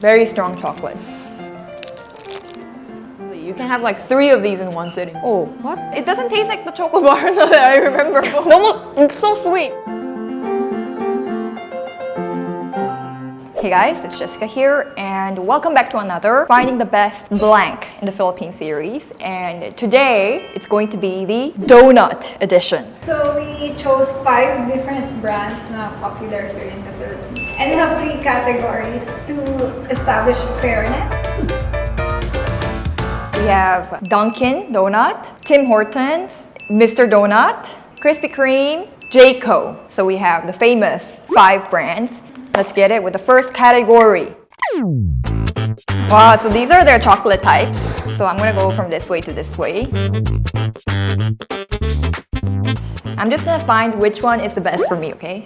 Very strong chocolate. You can have like 3 of these in one sitting. Oh, what? It doesn't taste like the choco bar that I remember. No, it's so sweet. Hey guys, it's Jessica here and welcome back to another Finding the Best Blank in the Philippines series. And today, it's going to be the donut edition. So we chose 5 different brands na popular here in the Philippines. And we have 3 categories to establish fairness. We have Dunkin' Donut, Tim Hortons, Mr. Donut, Krispy Kreme, Jayco. So we have the famous 5 brands. Let's get it with the first category. Wow, so these are their chocolate types. So I'm gonna go from this way to this way. I'm just gonna find which one is the best for me, okay?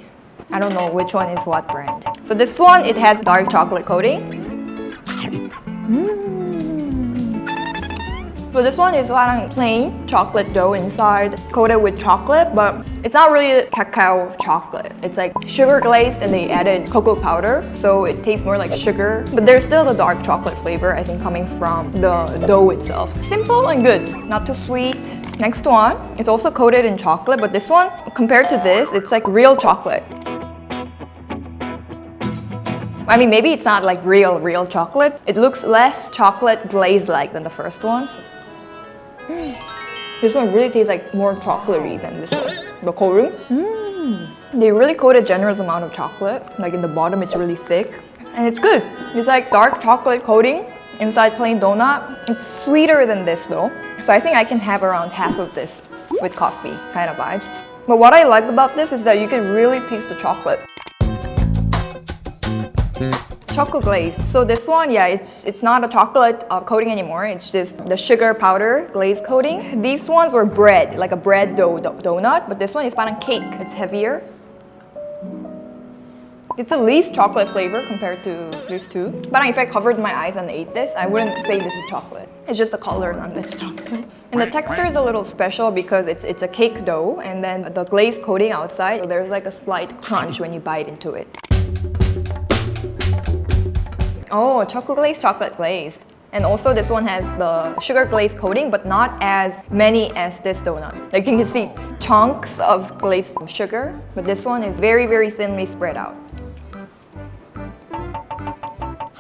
I don't know which one is what brand. So this one, it has dark chocolate coating. So this one is parang plain chocolate dough inside, coated with chocolate, but it's not really cacao chocolate. It's like sugar glazed and they added cocoa powder, so it tastes more like sugar. But there's still the dark chocolate flavor, I think, coming from the dough itself. Simple and good, not too sweet. Next one, it's also coated in chocolate, but this one, compared to this, it's like real chocolate. I mean, maybe it's not like real chocolate. It looks less chocolate glaze-like than the first one. So this one really tastes like more chocolatey than this one. The coating. They really coat a generous amount of chocolate. Like in the bottom, it's really thick. And it's good. It's like dark chocolate coating inside plain donut. It's sweeter than this though. So I think I can have around half of this with coffee kind of vibes. But what I like about this is that you can really taste the chocolate. Choco glaze. So this one, yeah, it's not a chocolate coating anymore. It's just the sugar powder glaze coating. These ones were bread, like a bread donut, but this one is parang cake. It's heavier. It's the least chocolate flavor compared to these two. But if I covered my eyes and ate this, I wouldn't say this is chocolate. It's just the color that's chocolate. And the texture is a little special because it's a cake dough, and then the glaze coating outside, so there's like a slight crunch when you bite into it. Oh, chocolate glazed. And also this one has the sugar glaze coating, but not as many as this donut. Like you can see chunks of glazed sugar, but this one is very thinly spread out.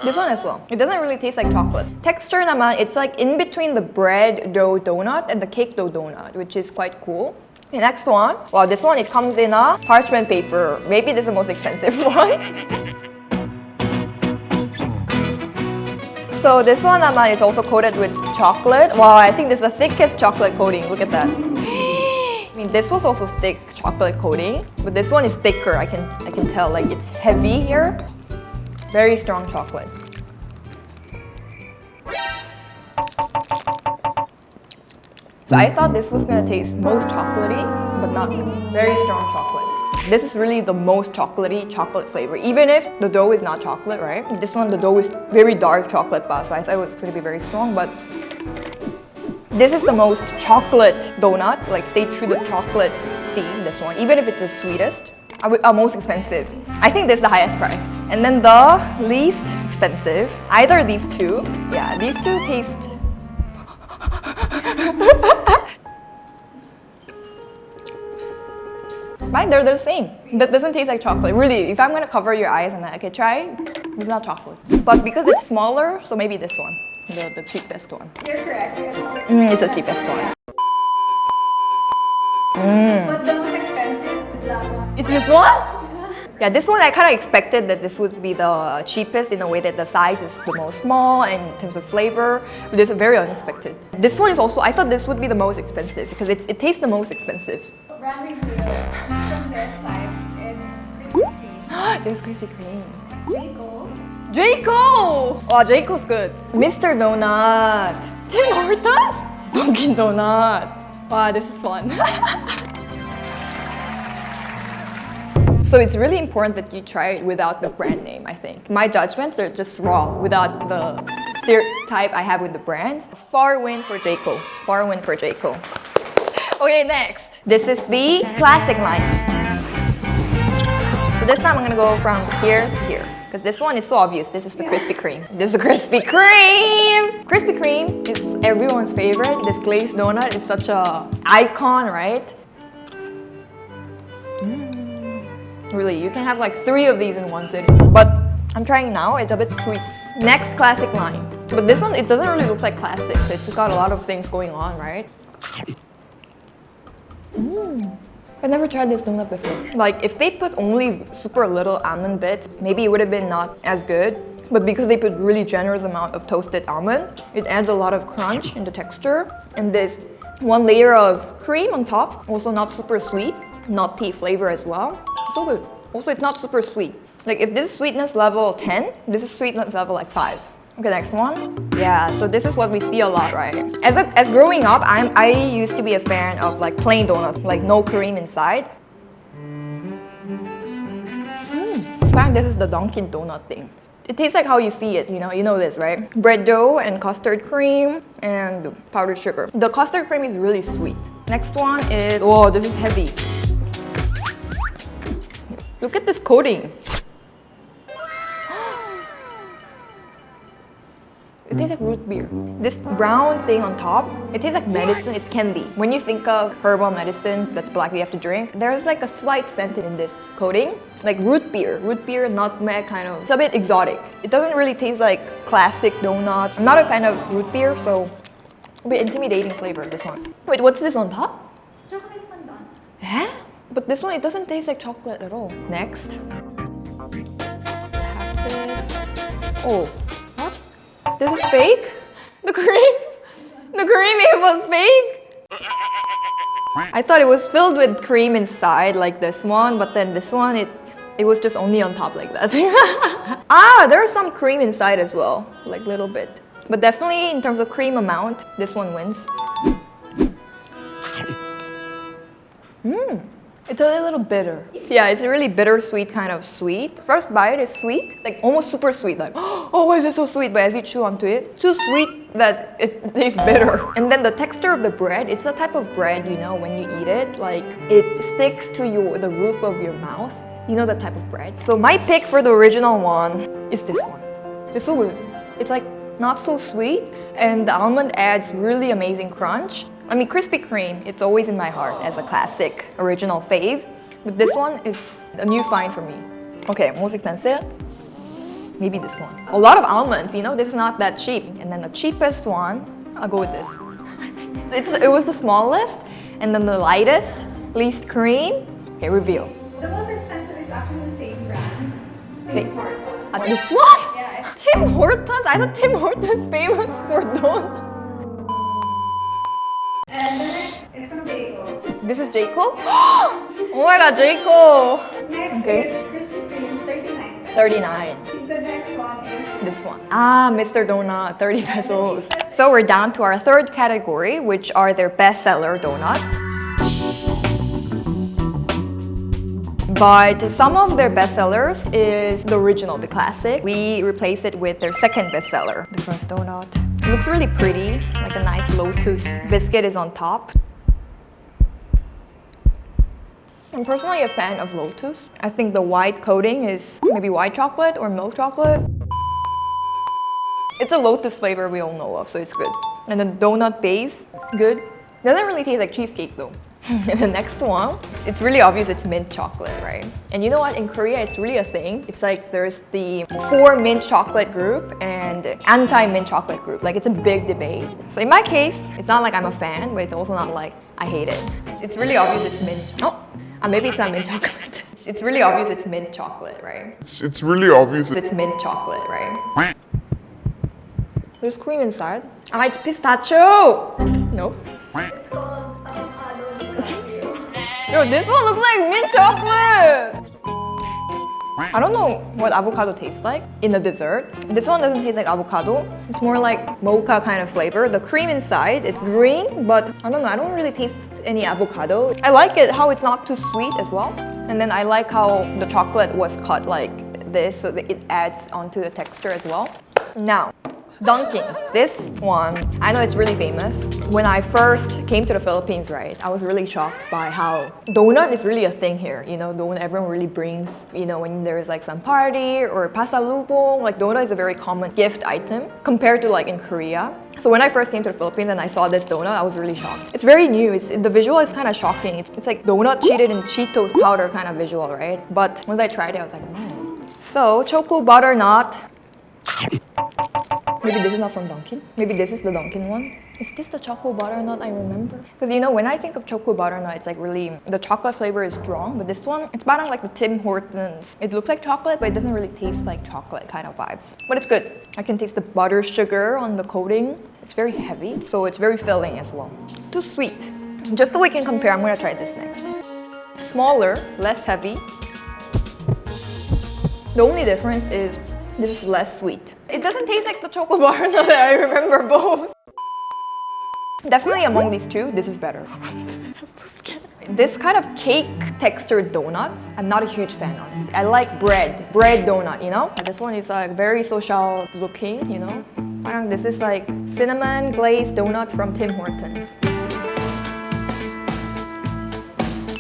This one as well. It doesn't really taste like chocolate. Texture naman, it's like in between the bread dough donut and the cake dough donut, which is quite cool. The next one, wow, this one, it comes in a parchment paper. Maybe this is the most expensive one. So this one is also coated with chocolate. Wow, I think this is the thickest chocolate coating. Look at that. I mean, this was also thick chocolate coating, but this one is thicker. I can tell, like it's heavy here. Very strong chocolate. So I thought this was gonna taste most chocolatey, but not very strong chocolate. This is really the most chocolatey chocolate flavor, even if the dough is not chocolate, right? This one, the dough is very dark chocolate bar, so I thought it was going to be very strong, but this is the most chocolate donut, like stay true to the chocolate theme, this one, even if it's the sweetest, most expensive. I think this is the highest price. And then the least expensive, either these two, yeah, these two taste fine, they're the same. That doesn't taste like chocolate. Really, if I'm gonna cover your eyes and okay, try, it's not chocolate. But because it's smaller, so maybe this one, the cheapest one. You're correct. It's the cheapest one. But the most expensive is that one. It's this one? Yeah, this one I kind of expected that this would be the cheapest in a way that the size is the most small and in terms of flavor, but it's very unexpected. This one is also, I thought this would be the most expensive because it tastes the most expensive. Brand reveal. From this side, it's Krispy Kreme. It's Krispy Kreme. Jayco. Jayco! Oh, Jayco's good. Mr. Donut. Tim Hortons? Dunkin' Donut. Wow, this is fun. So it's really important that you try it without the brand name, I think. My judgments are just raw without the stereotype I have with the brands. Far win for Jayco. Far win for Jayco. Okay, next. This is the classic line. So this time I'm gonna go from here to here. Because this one is so obvious. This is the Krispy Kreme. This is the Krispy Kreme! Krispy Kreme is everyone's favorite. This glazed donut is such a icon, right? Really, you can have like 3 of these in one sitting. But I'm trying now, it's a bit sweet. Next classic line. But this one, it doesn't really look like classic. It's got a lot of things going on, right? I've never tried this donut before. Like, if they put only super little almond bits, maybe it would have been not as good. But because they put really generous amount of toasted almond, it adds a lot of crunch in the texture. And this one layer of cream on top, also not super sweet, not tea flavor as well. So good. Also, it's not super sweet. Like, if this is sweetness level 10, this is sweetness level like 5. Okay, next one. Yeah, so this is what we see a lot, right? As growing up, I used to be a fan of like plain donuts, like no cream inside. In fact, this is the Dunkin' Donut thing. It tastes like how you see it, you know this, right? Bread dough and custard cream and powdered sugar. The custard cream is really sweet. Next one is, oh, this is heavy. Look at this coating. It tastes like root beer. This brown thing on top, it tastes like medicine. It's candy. When you think of herbal medicine that's black you have to drink, there's like a slight scent in this coating. It's like root beer, nutmeg kind of. It's a bit exotic. It doesn't really taste like classic donut. I'm not a fan of root beer, so a bit intimidating flavor, this one. Wait, what's this on top? Chocolate fondant. Eh? But this one, it doesn't taste like chocolate at all. Next. Have this. Oh. This is fake? The cream? The cream, it was fake? I thought it was filled with cream inside like this one, but then this one, it was just only on top like that. Ah, there's some cream inside as well, like a little bit. But definitely in terms of cream amount, this one wins. It's a little bitter. Yeah, it's a really bittersweet kind of sweet. First bite is sweet, like almost super sweet, like, oh, why is it so sweet? But as you chew onto it, too sweet that it tastes bitter. And then the texture of the bread, it's a type of bread, when you eat it, like it sticks to the roof of your mouth. You know that type of bread. So my pick for the original one is this one. It's so good. It's like not so sweet, and the almond adds really amazing crunch. I mean, Krispy Kreme, it's always in my heart as a classic, original fave. But this one is a new find for me. Okay, most expensive? Maybe this one. A lot of almonds, this is not that cheap. And then the cheapest one, I'll go with this. It was the smallest, and then the lightest, least cream. Okay, reveal. The most expensive is actually the same brand. Tim Hortons. This one? Yeah, it's Tim Hortons? I thought Tim Hortons famous for donuts. And the next is from Jayco. This is Jayco? Oh my god, Jayco! Next is Krispy Kreme's 39. 39. The next one is This one. Ah, Mr. Donut, 30 pesos. So we're down to our third category, which are their bestseller donuts. But some of their bestsellers is the original, the classic. We replace it with their second bestseller, the first donut. It looks really pretty, like a nice lotus biscuit is on top. I'm personally a fan of lotus. I think the white coating is maybe white chocolate or milk chocolate. It's a lotus flavor we all know of, so it's good. And the donut base, good. It doesn't really taste like cheesecake though. And the next one, it's really obvious it's mint chocolate, right? And you know what? In Korea, it's really a thing. It's like there's the for mint chocolate group and anti-mint chocolate group. Like it's a big debate. So in my case, it's not like I'm a fan, but it's also not like I hate it. It's really obvious it's mint. Oh, maybe it's not mint chocolate. It's really obvious it's mint chocolate, right? It's really obvious It's mint chocolate, right? There's cream inside. Ah, it's pistachio! Nope. it's called avocado. Yo, this one looks like mint chocolate! I don't know what avocado tastes like in a dessert. This one doesn't taste like avocado. It's more like mocha kind of flavor. The cream inside, it's green, but I don't know, I don't really taste any avocado. I like it how it's not too sweet as well. And then I like how the chocolate was cut like this, so that it adds onto the texture as well. Now, Dunkin'. This one, I know it's really famous. When I first came to the Philippines, right, I was really shocked by how donut is really a thing here. You know, donut everyone really brings, you know, when there's like some party or pasalubong, like donut is a very common gift item compared to like in Korea. So when I first came to the Philippines and I saw this donut, I was really shocked. It's very new. The visual is kind of shocking. It's like donut cheated in Cheetos powder kind of visual, right? But once I tried it, I was like, wow. So choco butternut. Maybe this is not from Dunkin'. Maybe this is the Dunkin' one. Is this the choco butternut I remember? Because you know, when I think of choco butternut, it's like really, the chocolate flavor is strong, but this one, it's parang like the Tim Hortons. It looks like chocolate, but it doesn't really taste like chocolate kind of vibes. But it's good. I can taste the butter sugar on the coating. It's very heavy, so it's very filling as well. Too sweet. Just so we can compare, I'm gonna try this next. Smaller, less heavy. The only difference is this is less sweet. It doesn't taste like the choco butternut that I remember both. Definitely among these two, this is better. I'm so scared. This kind of cake textured donuts, I'm not a huge fan honestly. I like bread donut, you know? This one is like very social looking, you know? Parang this is like cinnamon glazed donut from Tim Hortons.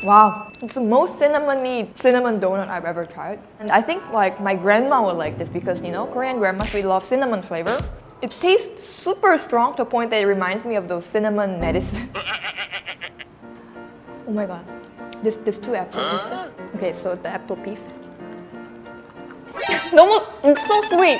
Wow, it's the most cinnamon donut I've ever tried. And I think like my grandma would like this because, you know, Korean grandmas, we love cinnamon flavor. It tastes super strong to a point that it reminds me of those cinnamon medicine. Oh my god, this two apple pieces. Okay, so the apple piece. It's so sweet.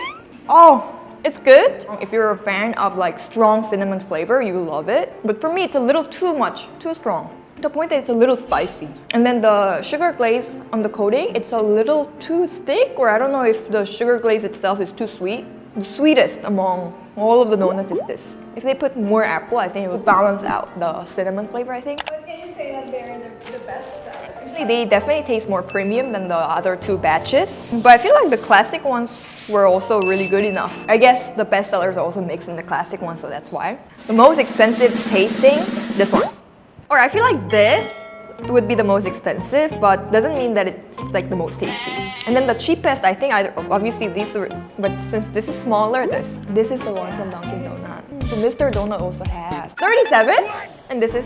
Oh, it's good. If you're a fan of like strong cinnamon flavor, you love it. But for me, it's a little too much, too strong. To the point that it's a little spicy. And then the sugar glaze on the coating, it's a little too thick, or I don't know if the sugar glaze itself is too sweet. The sweetest among all of the donuts is this. If they put more apple, I think it would balance out the cinnamon flavor, I think. But can you say that they're the best sellers? They definitely taste more premium than the other two batches. But I feel like the classic ones were also really good enough. I guess the best sellers are also mixed in the classic ones, so that's why. The most expensive tasting, this one. Or I feel like this would be the most expensive, but doesn't mean that it's like the most tasty. And then the cheapest, I think, obviously these are, but since this is smaller, this is the one from Dunkin' Donut. So Mr. Donut also has 37, and this is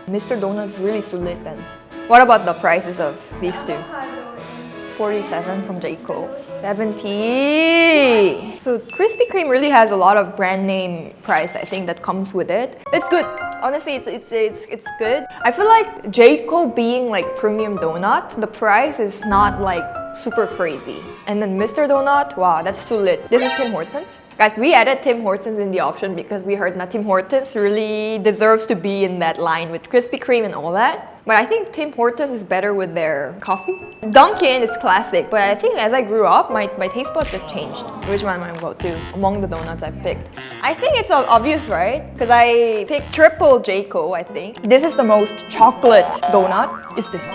Mr. Donut is really solid then. What about the prices of these two? 47 from Jayco. 70. So Krispy Kreme really has a lot of brand name price, I think, that comes with it. It's good. Honestly, it's good. I feel like Jayco being like premium donut, the price is not like super crazy. And then Mr. Donut, wow, that's too lit. This is Tim Hortons. Guys, we added Tim Hortons in the option because we heard that Tim Hortons really deserves to be in that line with Krispy Kreme and all that. But I think Tim Hortons is better with their coffee. Dunkin' is classic, but I think as I grew up, my taste bud just changed. Which one am I going to go to among the donuts I've picked? I think it's obvious, right? Because I picked triple Jayco, I think. This is the most chocolate donut. Is this?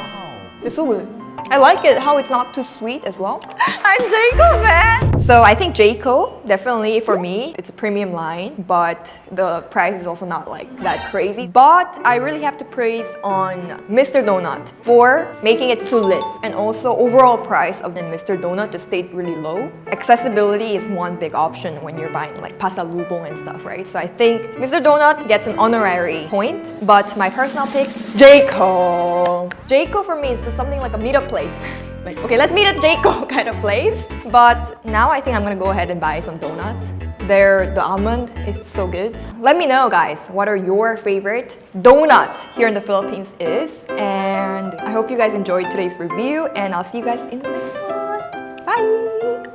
It's so good. I like it how it's not too sweet as well. I'm Jayco fan! So I think Jayco, definitely for me, it's a premium line, but the price is also not like that crazy. But I really have to praise on Mr. Donut for making it too lit. And also overall price of the Mr. Donut just stayed really low. Accessibility is one big option when you're buying like pasalubong and stuff, right? So I think Mr. Donut gets an honorary point, but my personal pick, Jayco. Jayco for me is just something like a meetup place. Like, okay, let's meet at Jayco kind of place. But now I think I'm gonna go ahead and buy some donuts. The almond is so good. Let me know, guys, what are your favorite donuts here in the Philippines is. And I hope you guys enjoyed today's review, and I'll see you guys in the next one. Bye!